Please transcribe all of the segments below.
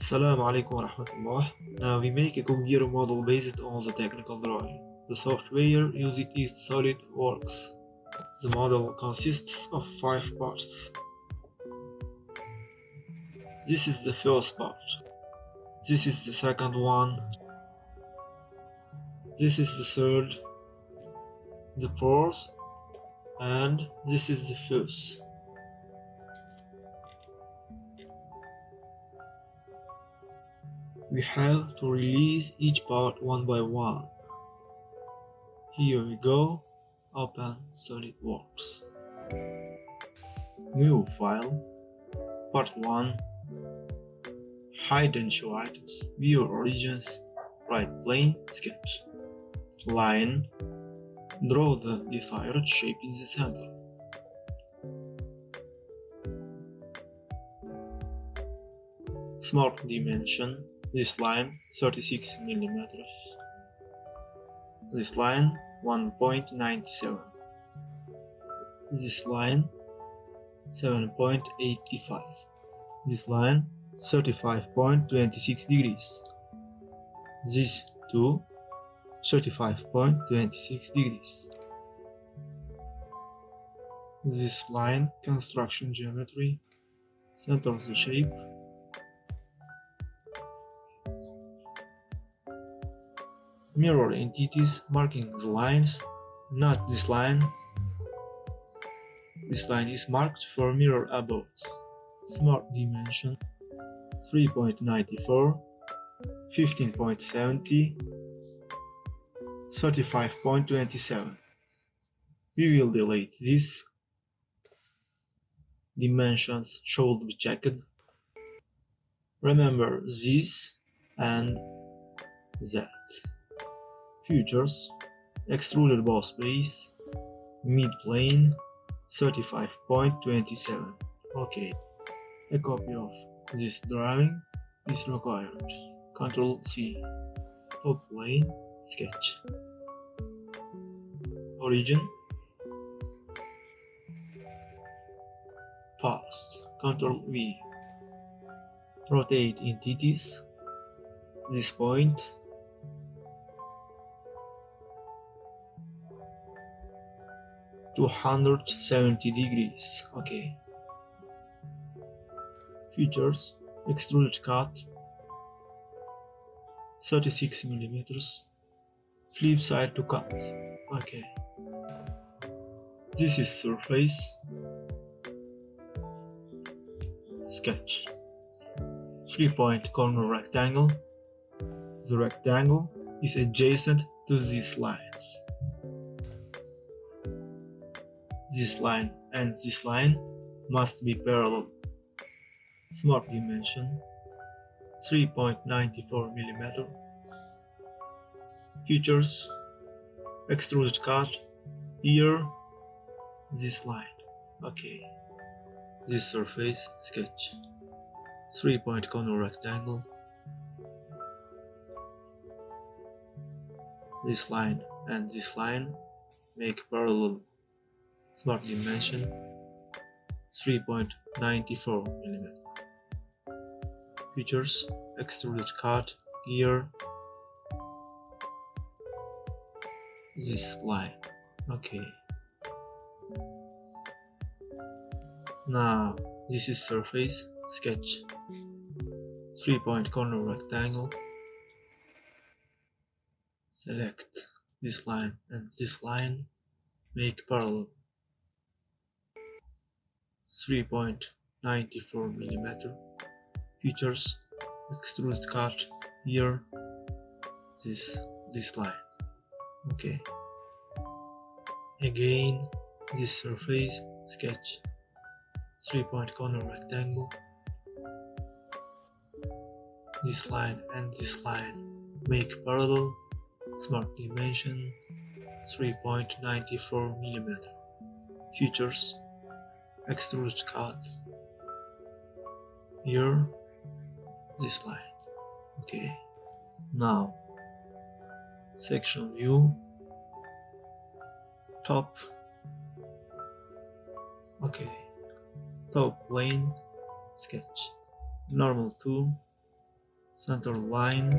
Assalamu alaikum wa rahmatullah. Now we make a Cubegear model based on the technical drawing. The software used is Solidworks. The model consists of 5 parts. This is the first part. This is the second one. This is the third, the fourth, and this is the fifth. We have to release each part one by one. Here we go. Open Solidworks. New file. Part 1. Hide and show items. View origins. Right plane. Sketch. Line. Draw the desired shape in the center. Smart dimension. This line 36 mm. This line 1.97. This line 7.85. This line 35.26 degrees. This two 35.26 degrees. This line construction geometry, center of the shape. Mirror entities marking the lines, not this line. This line is marked for mirror above. Smart dimension 3.94, 15.70, 35.27. We will delete this. Dimensions should be checked. Remember this and that. Features: extruded boss base, mid plane 35.27. Okay. A copy of this drawing is required. Ctrl C. Top plane. Sketch. Origin. Path. Ctrl V. Rotate entities. This point. (270 degrees). Okay. Features: extruded cut 36 mm, flip side to cut. Okay. This is surface. Sketch. 3-point corner rectangle. The rectangle is adjacent to these lines. This line and this line must be parallel. Smart dimension 3.94 mm. Features: extruded cut. Here, this line. Okay. This surface. Sketch. 3-point corner rectangle. This line and this line make parallel. Smart dimension 3.94 mm. Features: extruded cut. Here, this line. Okay. Now this is surface. Sketch. 3-point corner rectangle. Select this line and this line make parallel. 3.94 mm. Features: extruded cut. Here, this line. Okay. Again, this surface. Sketch. 3-point corner rectangle. This line and this line make parallel. Smart dimension 3.94 mm. Features: extruded cut. Here, this line. Okay. Now, section view. top. Okay, top plane sketch. Normal to center line.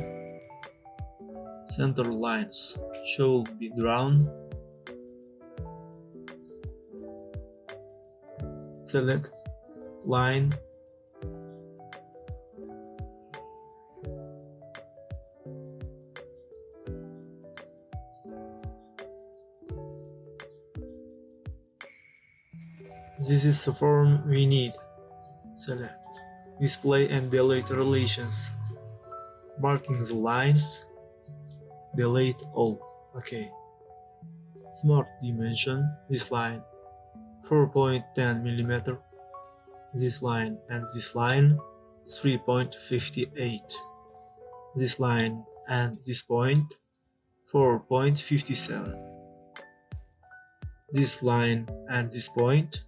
Center lines should be drawn. Select line. This is the form we need. Select display and delete relations. Marking the lines. Delete all. Okay. Smart dimension. This line 4.10 mm. This line and this line 3.58. This line and this point 4.57. This line and this point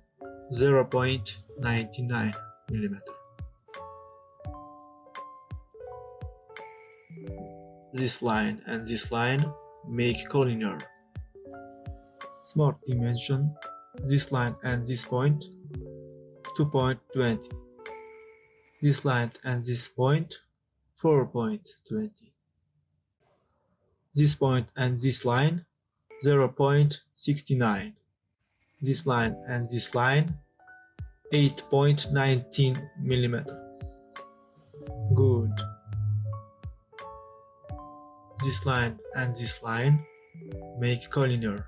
0.99 mm. This line and this line make collinear. Smart dimension. This line and this point 2.20. This line and this point 4.20. This point and this line 0.69. This line and this line 8.19 mm. Good. This line and this line make collinear.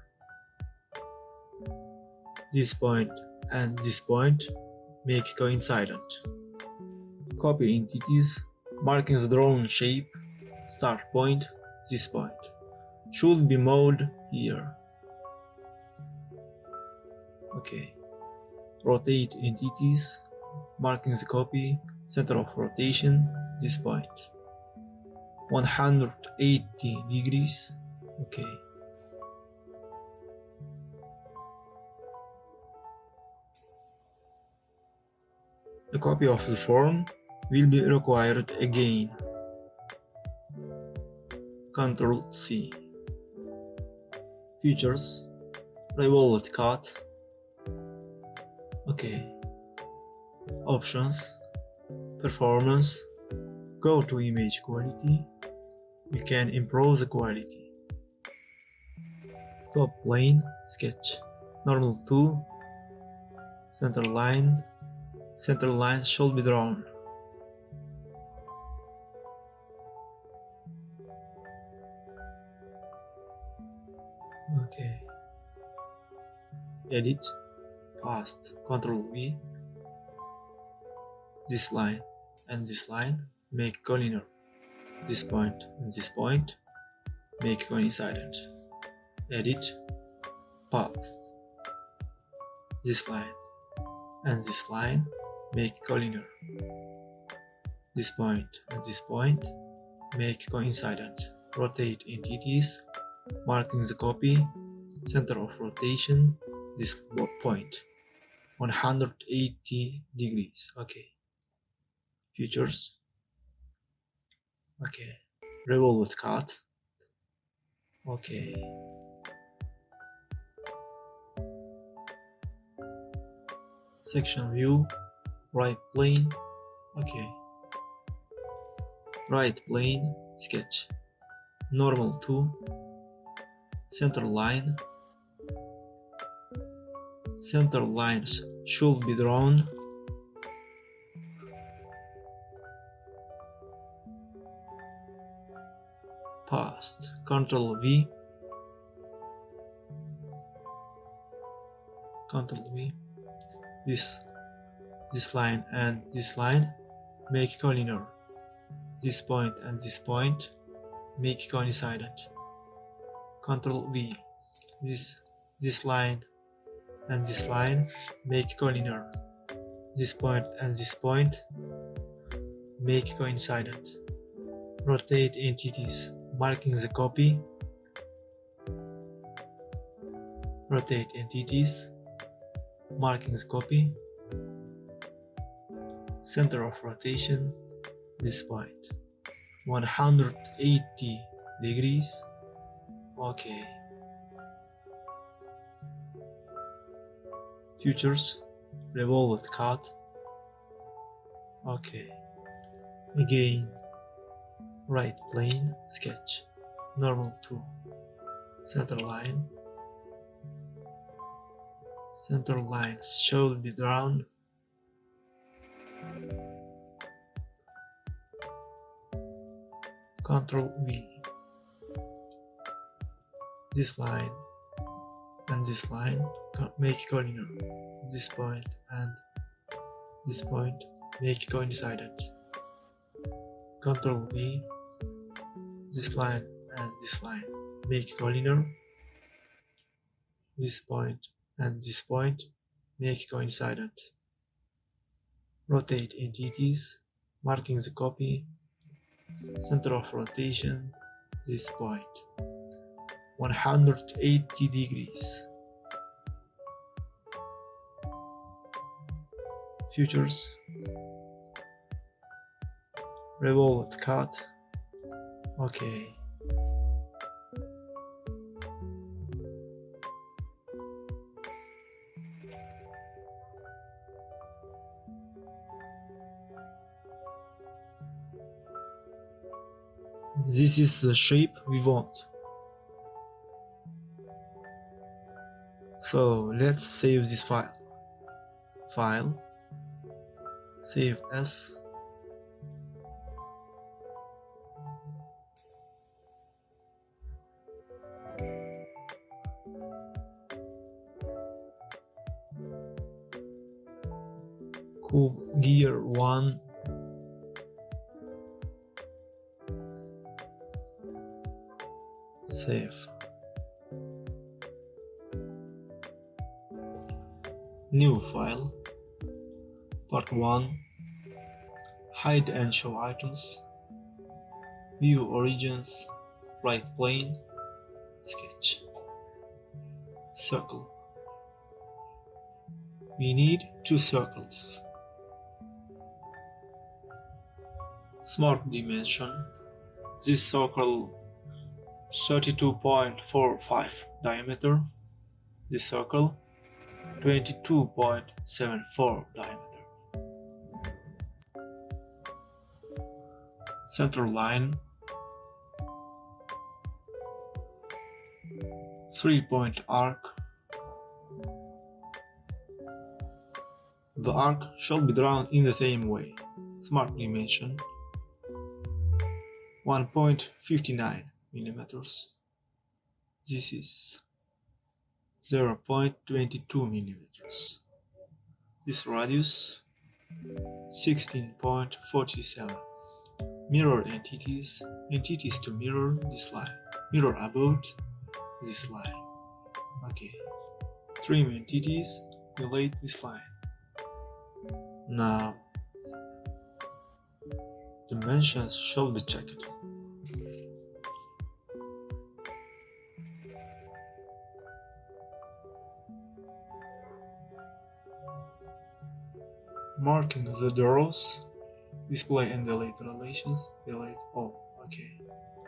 This point and this point make coincident. Copy entities, marking the drawn shape, start point, this point. Should be moved here. Okay. Rotate entities, marking the copy, center of rotation, this point. 180 degrees. Okay. A copy of the form will be required again. Ctrl C. Features, revolve cut. Okay. Options, performance, go to image quality. We can improve the quality. Top plane sketch, normal to center line. Center lines should be drawn. Okay. Edit, past, Ctrl V. This line and this line make collinear. This point and this point make coincident. Edit, past. This line and this line make collinear. This point and this point make coincident. Rotate entities, marking the copy, center of rotation, this point. 180 degrees. Okay. Features. Okay. Revolve cut. Okay. Section view. Right plane. Okay. Right plane sketch. Normal to center line. Center lines should be drawn. Past. Ctrl V. Ctrl V. This line and this line make collinear. This point and this point make coincident. Ctrl V. This line and this line make collinear. This point and this point make coincident. Rotate entities, marking the copy. Rotate entities, marking the copy. Center of rotation, this point. 180 degrees. Okay. Features, revolved cut. Okay. Again, right plane, sketch, normal to center line. Center lines should be drawn. Ctrl V. This line and this line make collinear. This point and this point make coincident. Ctrl V. This line and this line make collinear. This point and this point make coincident. Rotate entities, marking the copy. Center of rotation, this point. 180 degrees. Features, revolved cut. Okay. This is the shape we want. So let's save this file. File, save as. Cubegear 1. Save. New file. Part 1. Hide and show items. View origins. Right plane. Sketch. Circle. We need 2 circles. Smart dimension. This circle 32.45 diameter. This circle 22.74 diameter. Center line 3-point arc. The arc shall be drawn in the same way. Smart dimension 1.59 millimeters. This is 0.22 millimeters. This radius 16.47. Mirror entities to mirror this line. Mirror about this line. Okay. Trim entities relate this line. Now dimensions shall be checked. Marking the doors, display and delete relations, delete all. Okay.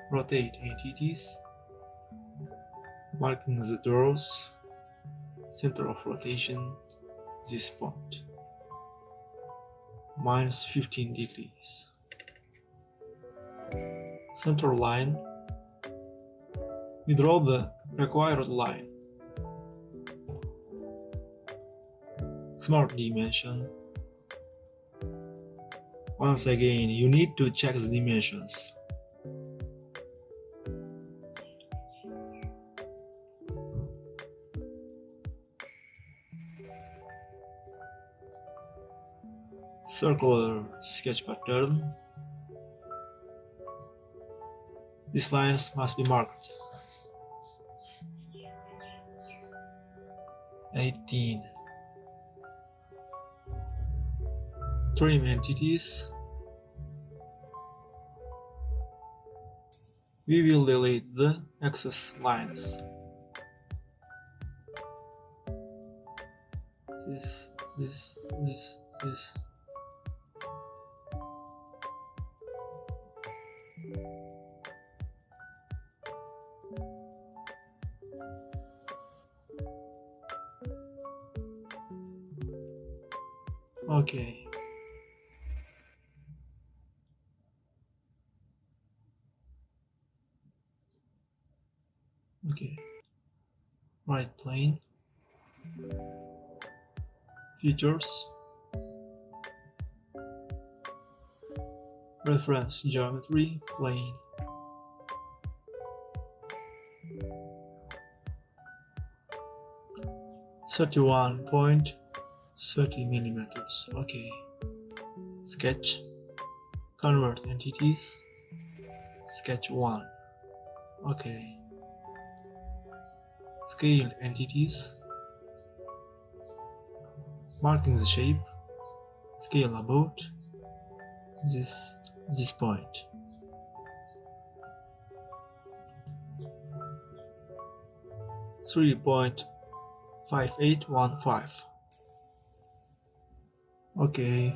Rotate entities, marking the doors, center of rotation, this point. Minus 15 degrees. Center line. We draw the required line. Smart dimension. Once again, you need to check the dimensions. Circular sketch pattern. These lines must be marked. 18. Trim entities. We will delete the excess lines. This. Okay. Okay. Right plane. Features. Reference geometry plane. (31.30 millimeters). Okay. Sketch. Convert entities. Sketch 1. Okay. Scale entities. Marking the shape. Scale about this point. (3.5815). Okay.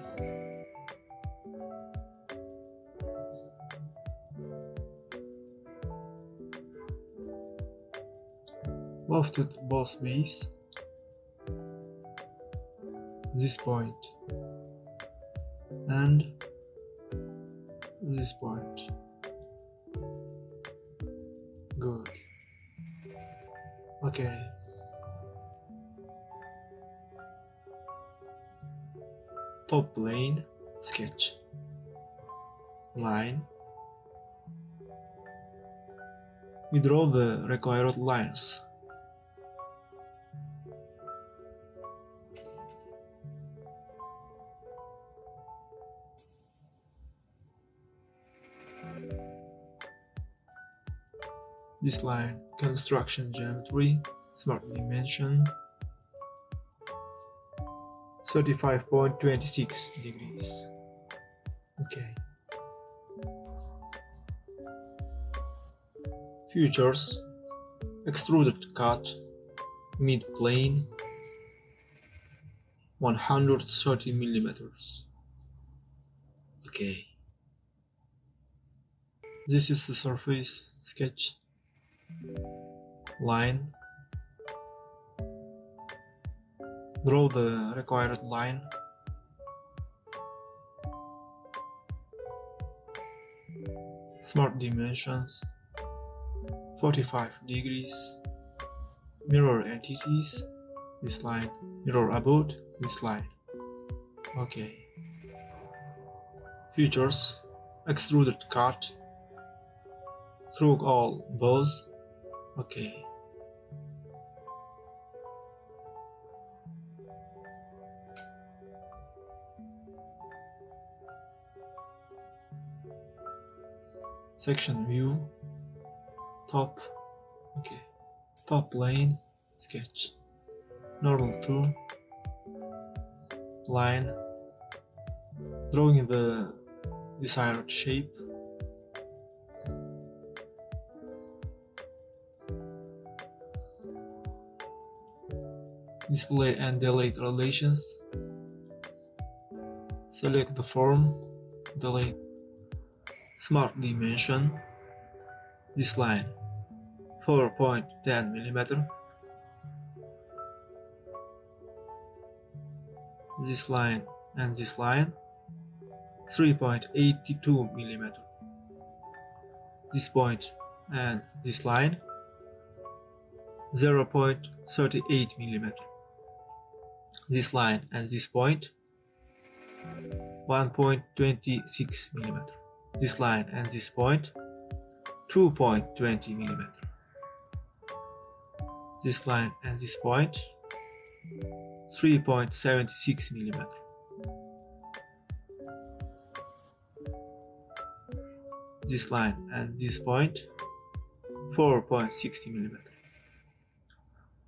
Lofted boss base. This point. And this point. Good. Okay. Top plane. Sketch. Line. We draw the required lines. This line, construction geometry, smart dimension, 35.26 degrees. Okay. Features, extruded cut, mid plane, 130 millimeters. Okay. This is the surface sketch. Line. Draw the required line. Smart dimensions, 45 degrees. Mirror entities, this line. Mirror about this line. Okay. Features, extruded cut, through all bows. Okay. Section view, top. Okay. Top plane, sketch. Normal tool, line. Drawing the desired shape. Display and delete relations. Select the form, delete. Smart dimension, this line, 4.10 millimeter. This line and this line, 3.82 millimeter. This point and this line, 0.38 millimeter. This line and this point, 1.26 millimeter. This line and this point, 2.20 millimeter. This line and this point, 3.76 millimeter. This line and this point, 4.60 millimeter.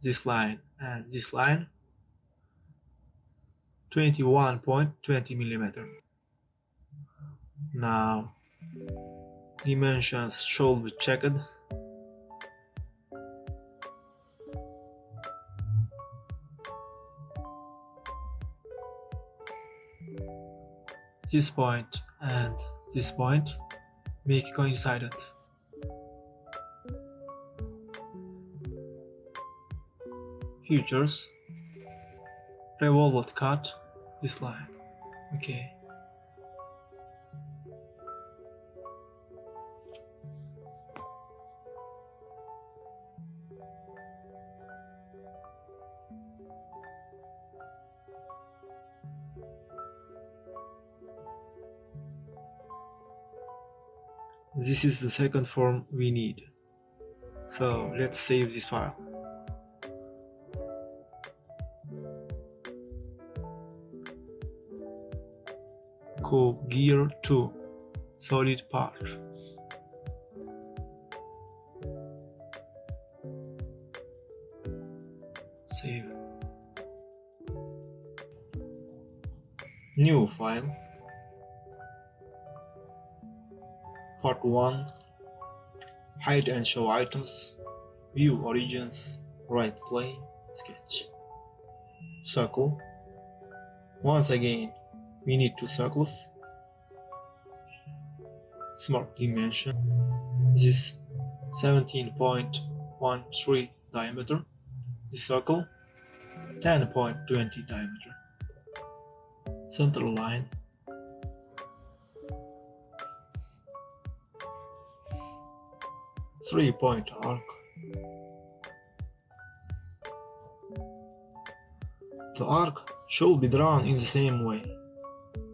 This line and this line, 21.20 millimeter. Now, dimensions should be checked. This point and this point make coincided. Features, revolved cut, this line. Okay. This is the second form we need. So let's save this file. Cubegear 2 solid part. Save. New file. Part 1. Hide and show items. View origins. Right plane. Sketch. Circle. Once again, we need two circles. Smart dimension. This 17.13 diameter. This circle 10.20 diameter. Center line. Three-point arc. The arc should be drawn in the same way.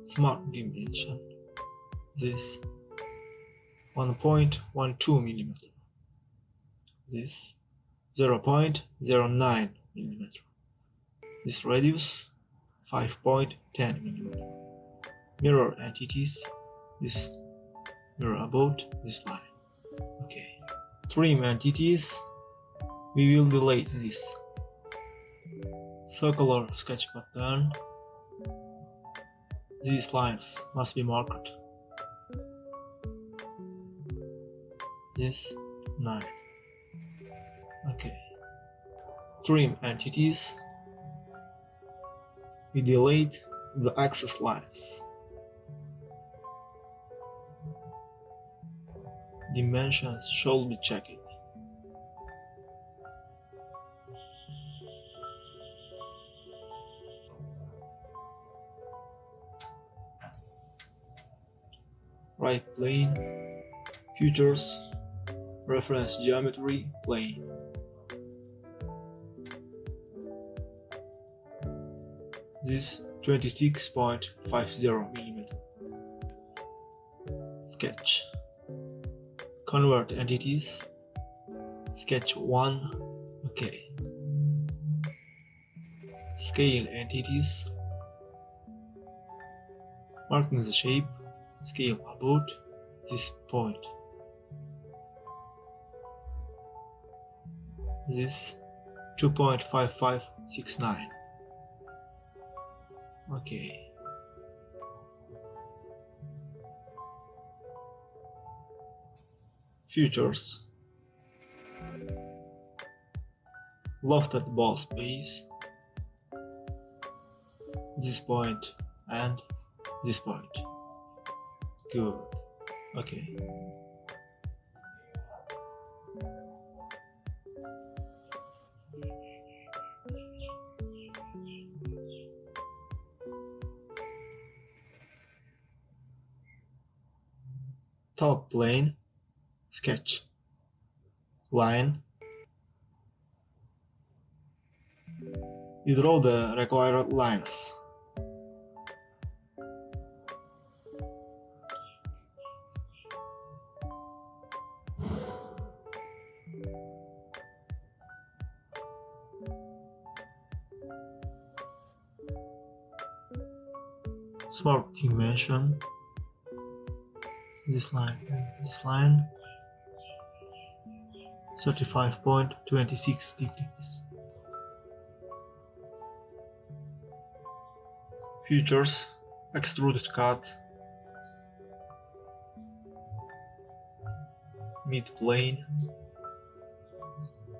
Smart dimension. This 1.12 mm. This 0.09 mm. This radius 5.10 mm. Mirror entities. This mirror about this line. Okay. Trim entities. We will delete this. Circular sketch pattern. These lines must be marked. This 9. Okay. Trim entities. We delete the axis lines. Dimensions should be checked. Right plane, features, reference geometry, plane. This 26.50 mm. Sketch. Convert entities. Sketch 1. Okay. Scale entities. Marking the shape. Scale about this point. This 2.5569. Okay. Features. Lofted boss base. This point and this point. Good. Okay. Top plane. Sketch. Line. You draw the required lines. Smart dimension. This line and this line 35.26 degrees. Features. Extruded cut. Mid plane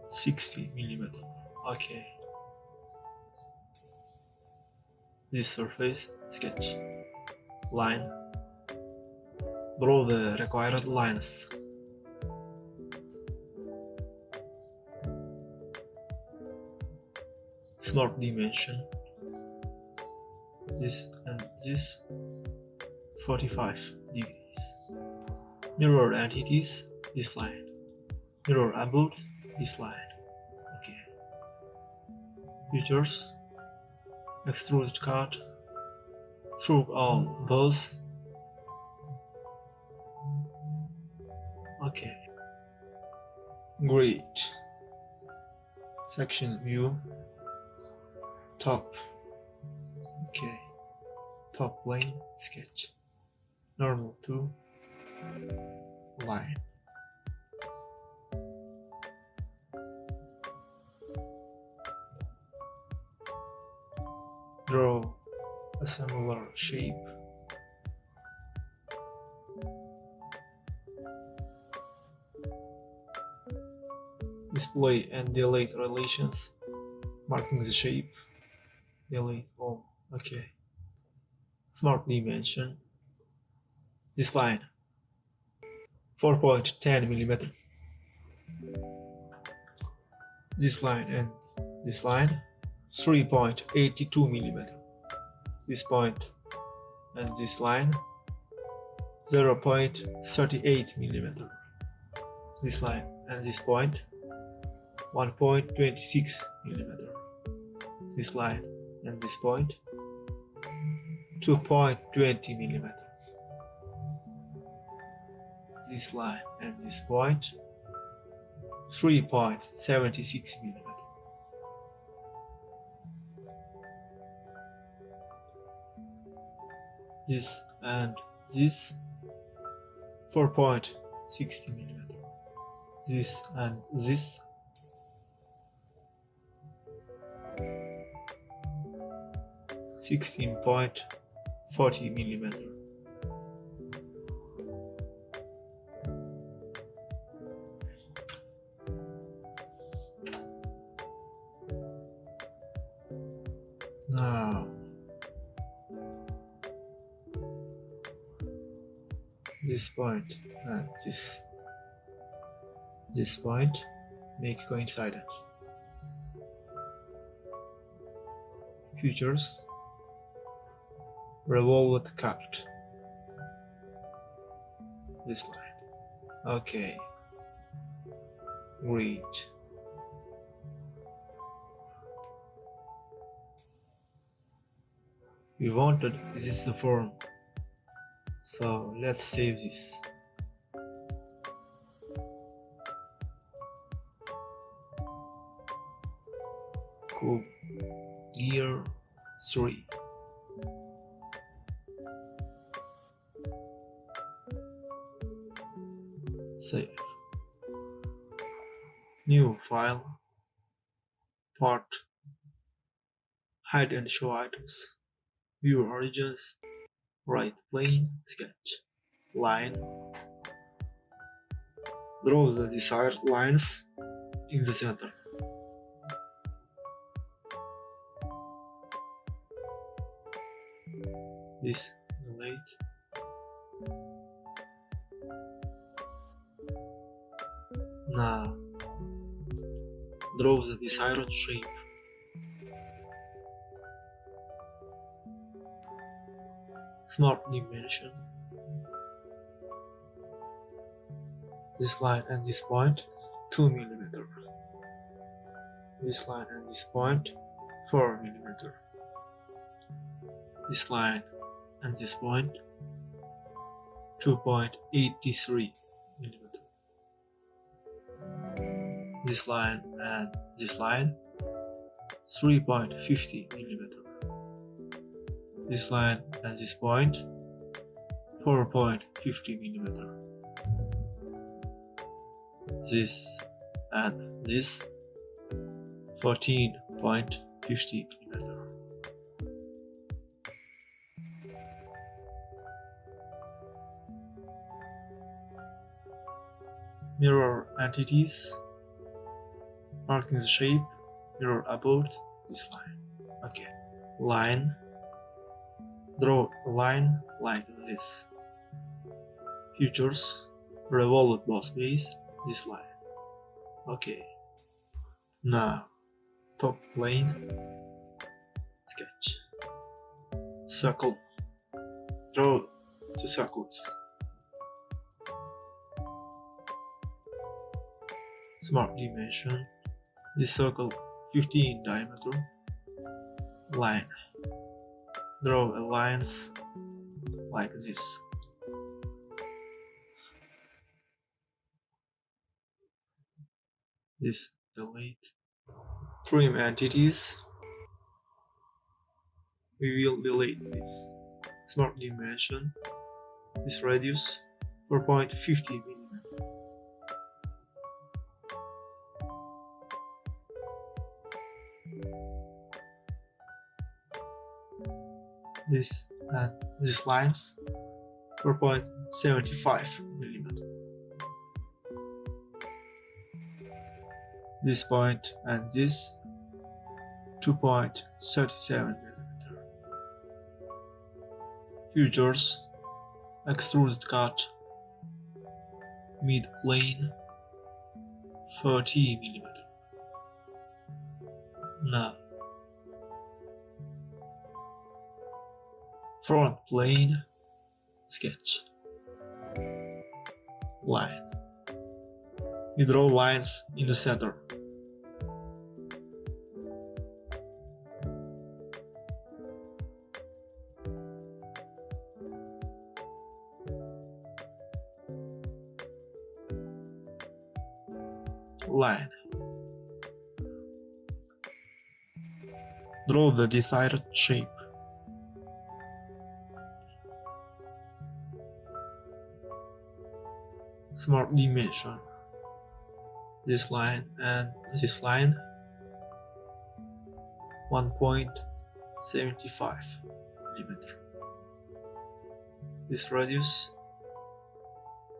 60 mm. Okay. This surface sketch. Line. Draw the required lines. Smart dimension. this and this 45 degrees. Mirror entities, this line. Mirror about, this line. Okay. Features, extruded cut, through all those. Okay. Great. Section view, top. Okay. Top plane, sketch. Normal to line. Draw a similar shape. Display and delete relations, marking the shape. Delete all. Okay. Smart dimension. This line 4.10 mm. This line and this line 3.82 mm. This point and this line 0.38 mm. This line and this point 1.26 mm. This line and this point 2.20 mm. This line and this point 3.76 mm. This and this 4.60 mm. This and this 16.40 mm. Now this point and this point make coincident. Features, revolved cut. This line. Okay. Great. We wanted this is the form. So let's save this. Cubegear 3. Save. New file. Part. Hide and show items. View origins. Right plane, sketch. Line. Draw the desired lines in the center. This delete. Now draw the desired shape. Smart dimension. This line and this point 2 mm. This line and this point 4 mm. This line and this point 2.83 mm. This line and this line 3.50 mm. This line and this point 4.50 mm. This and this 14.50 mm. Mirror entities, marking the shape, mirror about this line. Okay, line, draw a line like this. Features, revolved boss base, this line. Okay, now top plane, sketch. circle. Draw two circles. Smart dimension. This circle 50 in diameter. Line. Draw a lines like this. This delete. Trim entities. We will delete this. Smart dimension. This radius 4.50 mm. This and these lines 4.75 mm. This point and this 2.37 mm. Features: extruded cut, mid plane 30 mm. Now front plane sketch. Line. We draw lines in the center. Line. Draw the desired shape. Smart dimension. This line and this line 1.75 mm. This radius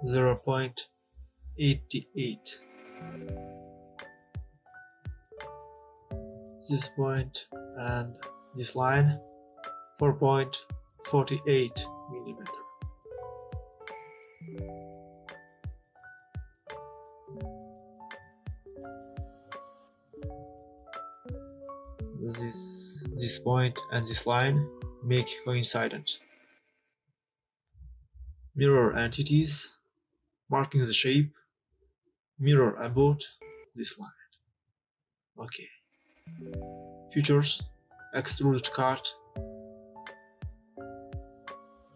0.88. This point and this line 4.48 mm. This point and this line make coincident. Mirror entities, marking the shape, mirror about this line. Okay. Features: extruded cut.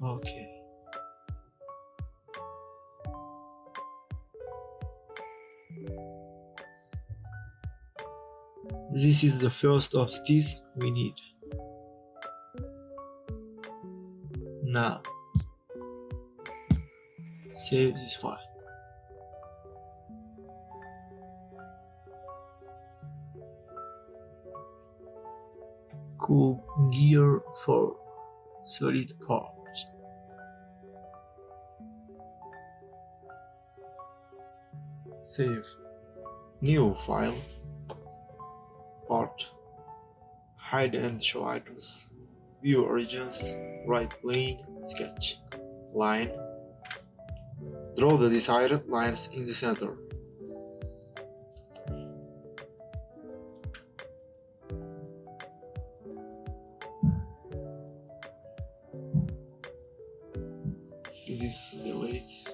Okay. This is the first of these we need. Now, save this file. Cubegear for solid parts. Save. New file. Part. Hide and show items. View origins. Right plane. Sketch. Line. Draw the desired lines in the center. This delete.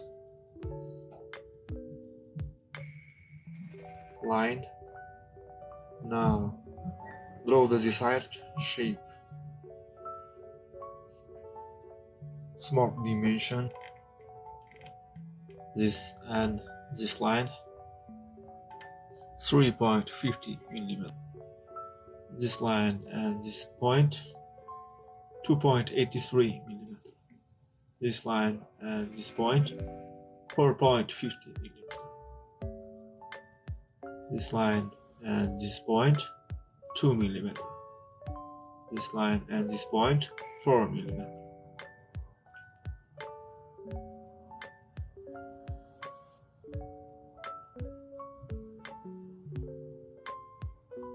Line. Now draw the desired shape. Smart dimension. This and this line 3.50 mm. This line and this point 2.83 mm. This line and this point 4.50 mm. This line and this point 2 mm. This line and this point 4 mm.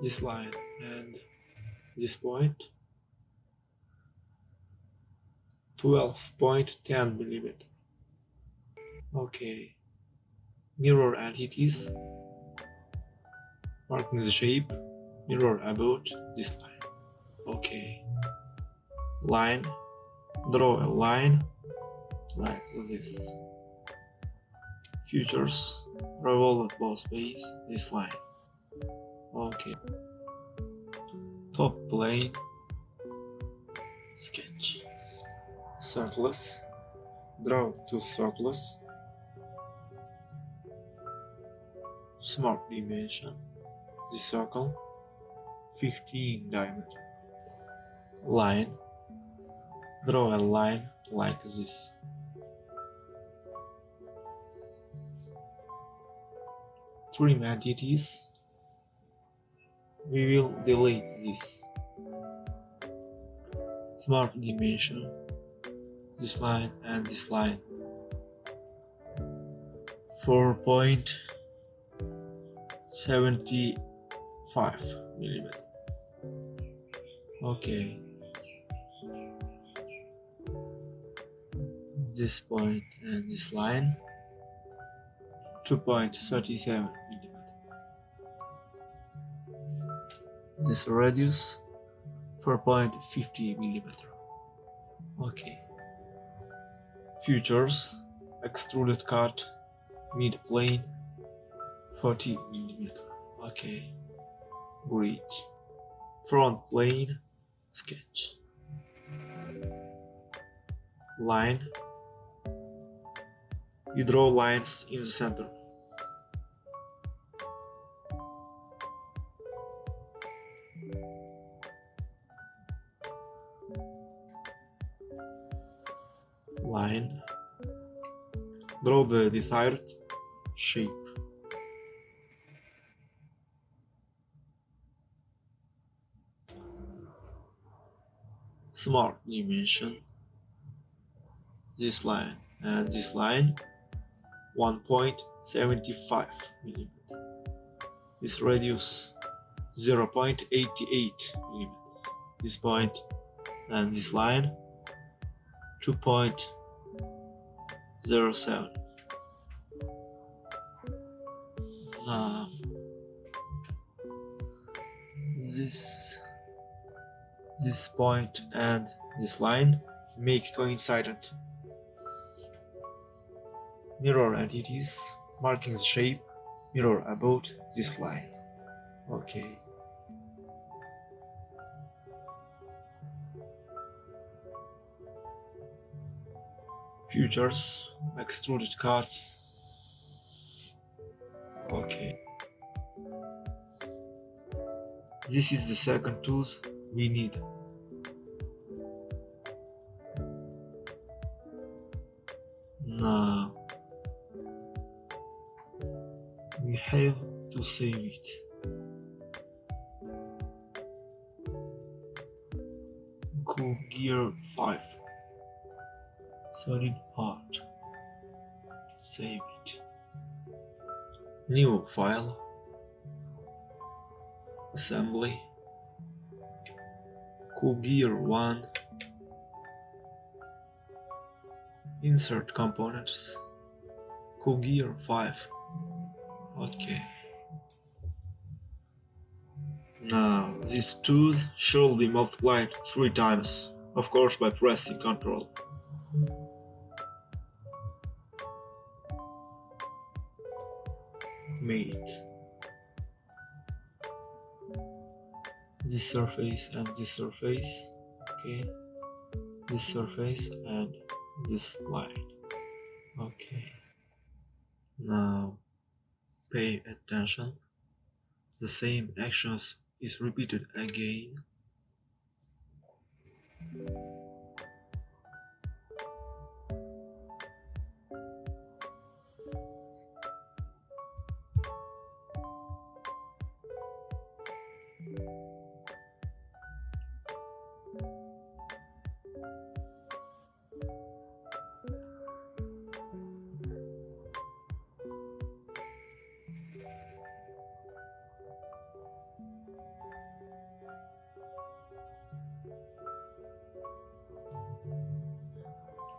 This line and this point 12.10 mm. Okay. Mirror entities, marking the shape, mirror about this line. Okay. Line Draw a line like this. Features. Revolve at both bases this line. Okay. Top plane. Sketch. Circles. Draw two circles. Smart dimension. This circle 15 diameter. Line. Draw a line like this. Trim entities. We will delete this. Smart dimension. This line and this line. 4.75 millimeter. Okay. This point and this line 2.37 millimeter. This radius 4.50 millimeter. Okay. Features: extruded cut, mid plane 40 millimeter. Okay. Bridge. Front plane sketch. Line. You draw lines in the center. Line. Draw the desired shape. Smart dimension. This line and this line 1.75 millimeter. This radius 0.88 millimeter. This point and this line 2.07. Now this point and this line make coincident. Mirror entities marking the shape mirror about this line. Okay. Features: extruded cut. Okay. This is the second tools we need. Now we have to save it. Cubegear 5. Solid part. Save it. New file. Assembly. Cubegear 1. Insert components. Cubegear 5. Okay. Now these tools should be multiplied 3 times, of course by pressing Ctrl. Mate. This surface and this surface. Okay. This surface and this line. Okay. Now pay attention. The same actions is repeated again.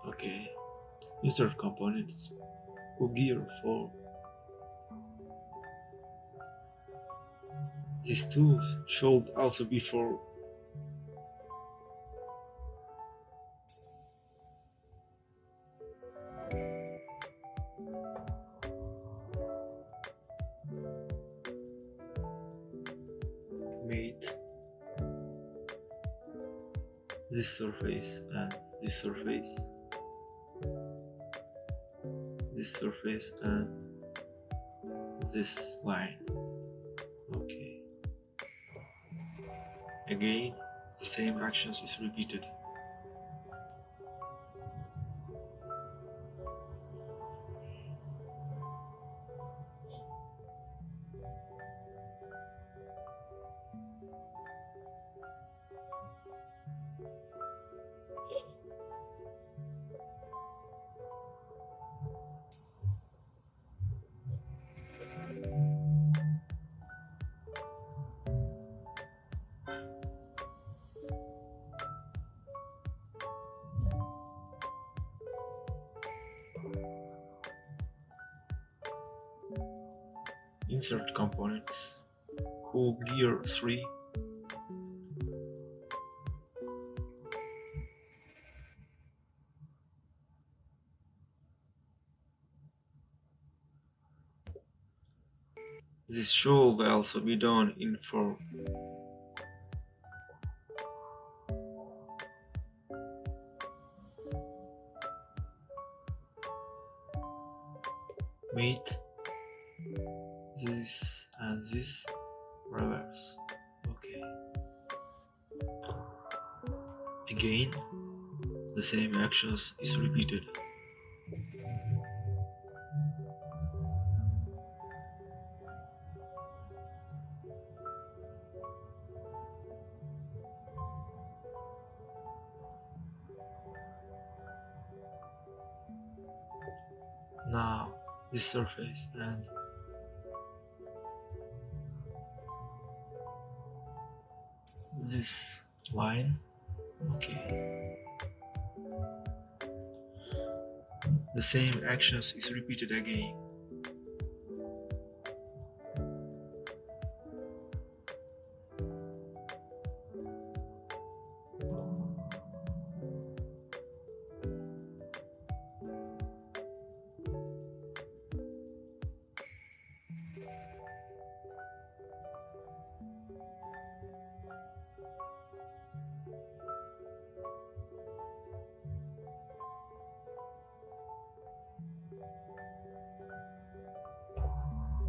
Okay, insert components. Cubegear 4. These tools should also be for mate this surface and this surface, this surface and this line. Okay. Again, the same actions is repeated. Insert components. Cubegear 3. This should also be done in form. Mate this and this reverse. Okay. Again, the same actions is repeated. Now this surface and this line. Okay. The same actions is repeated again.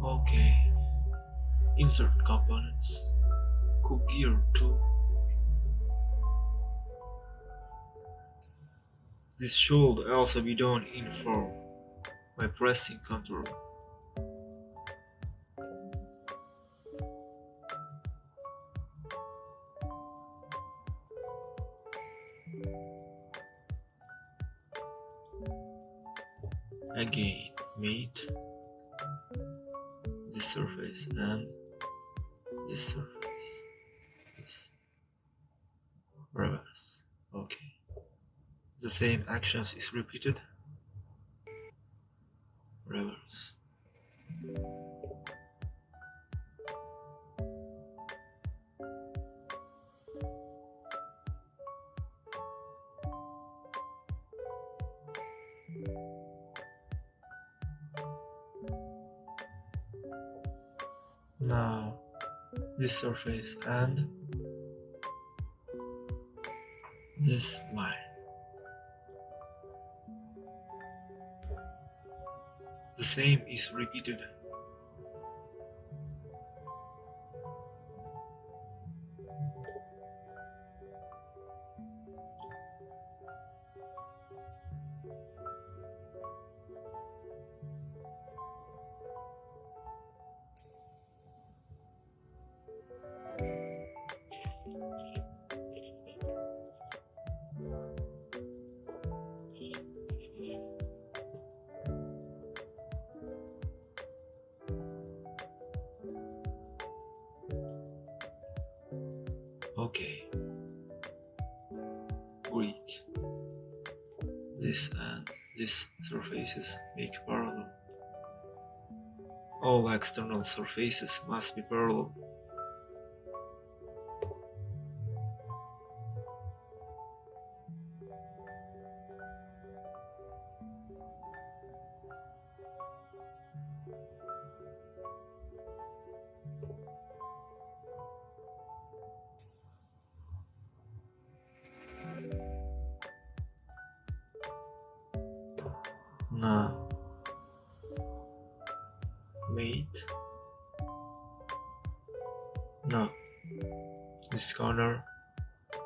Okay. Insert components. Cubegear 2. This should also be done in form by pressing Ctrl. Again, mate this surface and this surface, this reverse. Okay. The same actions is repeated. Reverse. Now this surface and this line. The same is repeated. Okay. Great. This and these surfaces make parallel. All external surfaces must be parallel. Now, mate. Now, this corner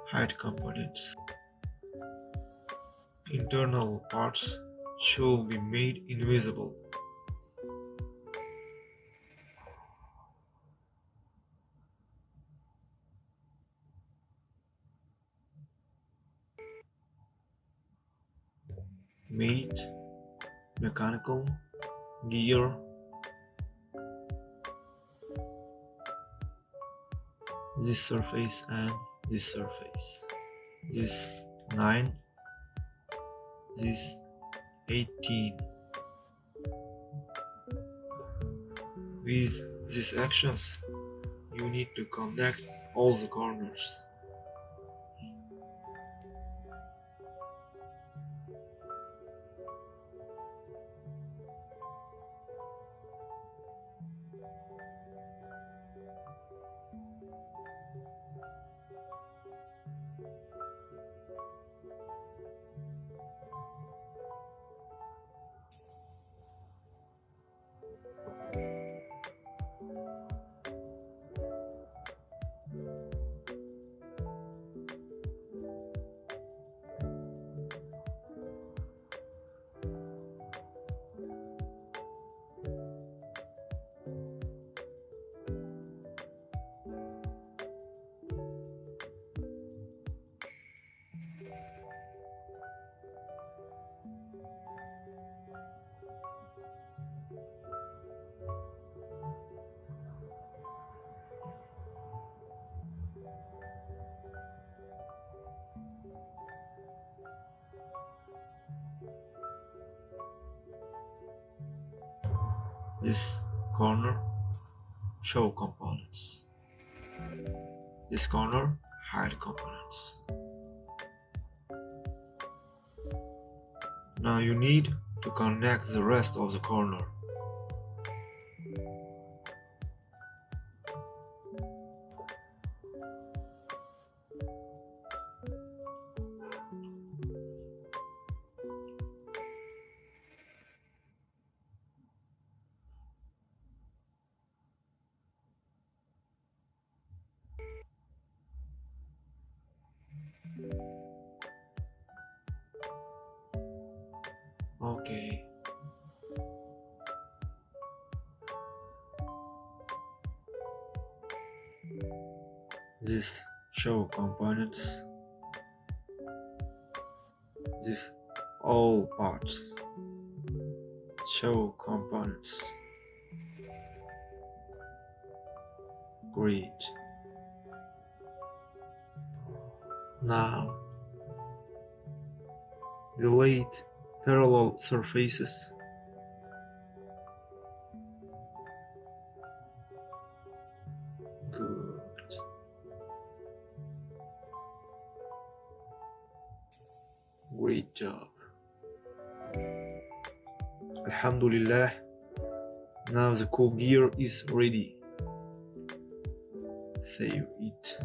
hide components. Internal parts should be made invisible. Mate, mechanical, gear, this surface and this surface. This 9, this 18. With these actions, you need to connect all the corners. This corner show components. This corner hide components. Now you need to connect the rest of the corner. Okay. This show components. This all parts. Show components. Great. Now, delete parallel surfaces. Good. Great job. Alhamdulillah. Now the Cubegear is ready. Save it.